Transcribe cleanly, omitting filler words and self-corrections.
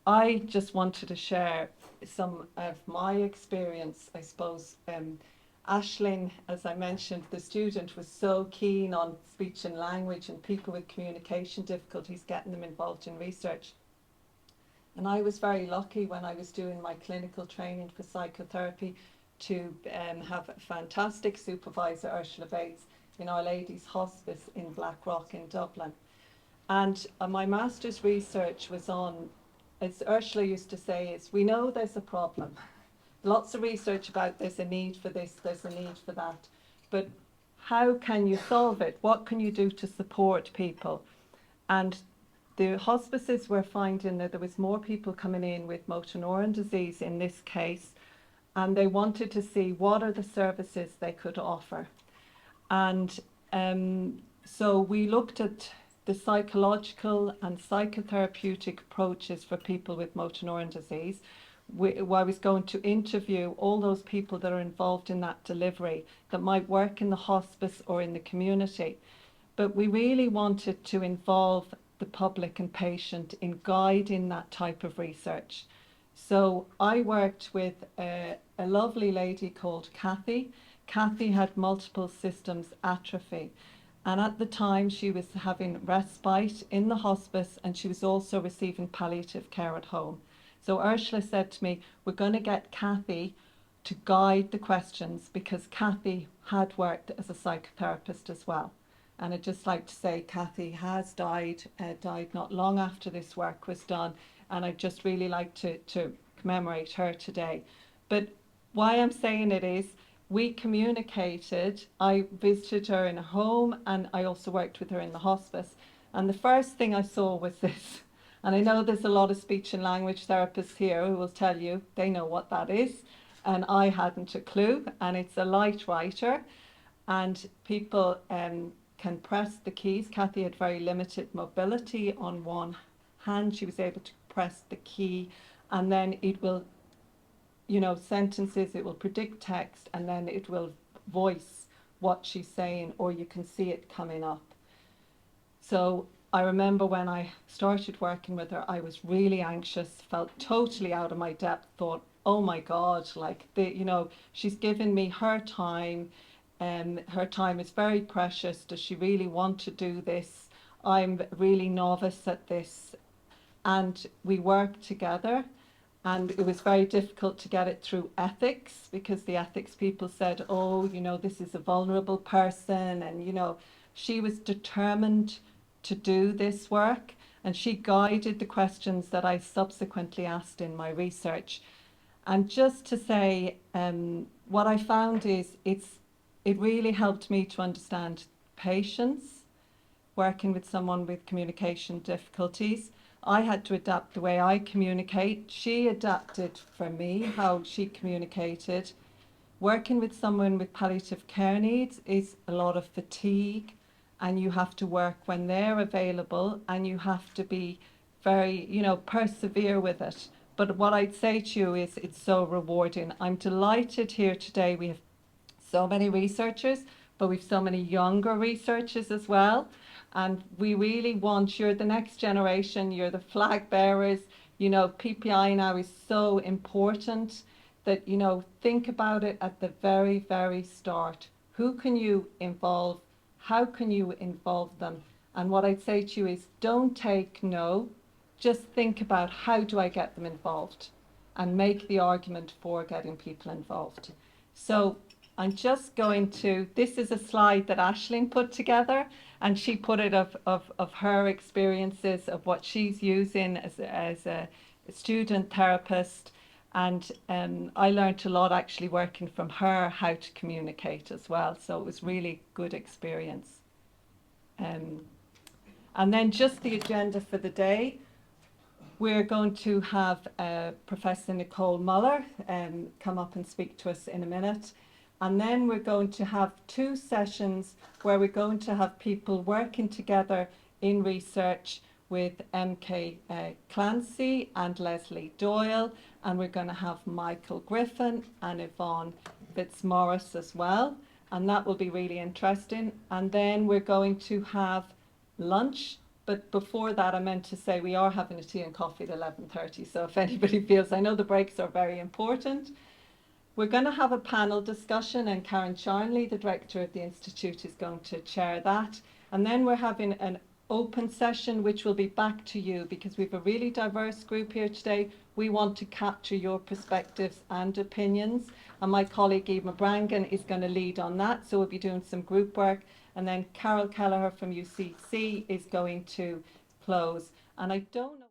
I just wanted to share some of my experience, I suppose. Aisling, as I mentioned, the student was so keen on speech and language and people with communication difficulties, getting them involved in research. And I was very lucky when I was doing my clinical training for psychotherapy to have a fantastic supervisor, Ursula Bates, in Our Lady's Hospice in Blackrock in Dublin. And my master's research was on, as Ursula used to say, is we know there's a problem. Lots of research about there's a need for this, there's a need for that. But how can you solve it? What can you do to support people? And the hospices were finding that there was more people coming in with motor neuron disease in this case, and they wanted to see what are the services they could offer. And so we looked at the psychological and psychotherapeutic approaches for people with motor neuron disease. I was going to interview all those people that are involved in that delivery that might work in the hospice or in the community. But we really wanted to involve the public and patient in guiding that type of research. So I worked with a lovely lady called Kathy. Kathy had multiple systems atrophy. And at the time, she was having respite in the hospice and she was also receiving palliative care at home. So Ursula said to me, we're going to get Kathy to guide the questions because Kathy had worked as a psychotherapist as well. And I'd just like to say Kathy has died not long after this work was done. And I'd just really like to commemorate her today. But why I'm saying it is, we communicated. I visited her in a home and I also worked with her in the hospice. And the first thing I saw was this. And I know there's a lot of speech and language therapists here who will tell you they know what that is. And I hadn't a clue. And it's a light writer. And people can press the keys. Kathy had very limited mobility on one hand. She was able to press the key and then it will, sentences, it will predict text and then it will voice what she's saying or you can see it coming up. So I remember when I started working with her, I was really anxious, felt totally out of my depth, thought, oh my God, she's given me her time. Her time is very precious. Does she really want to do this? I'm really novice at this. And we worked together and it was very difficult to get it through ethics because the ethics people said, oh, this is a vulnerable person. And, she was determined to do this work and she guided the questions that I subsequently asked in my research. And just to say, what I found is it really helped me to understand patience, working with someone with communication difficulties. I had to adapt the way I communicate. She adapted for me how she communicated. Working with someone with palliative care needs is a lot of fatigue and you have to work when they're available and you have to be very, persevere with it. But what I'd say to you is it's so rewarding. I'm delighted here today. We have so many researchers, but we've so many younger researchers as well. And we really want, you're the next generation, you're the flag bearers. PPI now is so important that, think about it at the very, very start. Who can you involve? How can you involve them? And what I'd say to you is don't take no, just think about how do I get them involved and make the argument for getting people involved. So I'm just going to, this is a slide that Aisling put together and she put it of her experiences of what she's using as a student therapist. And I learned a lot actually working from her how to communicate as well. So it was really good experience. And then just the agenda for the day. We're going to have Professor Nicole Muller come up and speak to us in a minute. And then we're going to have 2 sessions where we're going to have people working together in research with MK Clancy and Leslie Doyle. And we're going to have Michael Griffin and Yvonne Fitzmaurice as well. And that will be really interesting. And then we're going to have lunch But before that, I meant to say we are having a tea and coffee at 11:30. So if anybody feels, I know the breaks are very important. We're going to have a panel discussion, and Karen Charnley, the director of the Institute, is going to chair that. And then we're having an open session, which will be back to you, because we have a really diverse group here today. We want to capture your perspectives and opinions. And my colleague Eva Brangan is going to lead on that. So we'll be doing some group work. And then Carol Kelleher from UCC is going to close. And I don't know.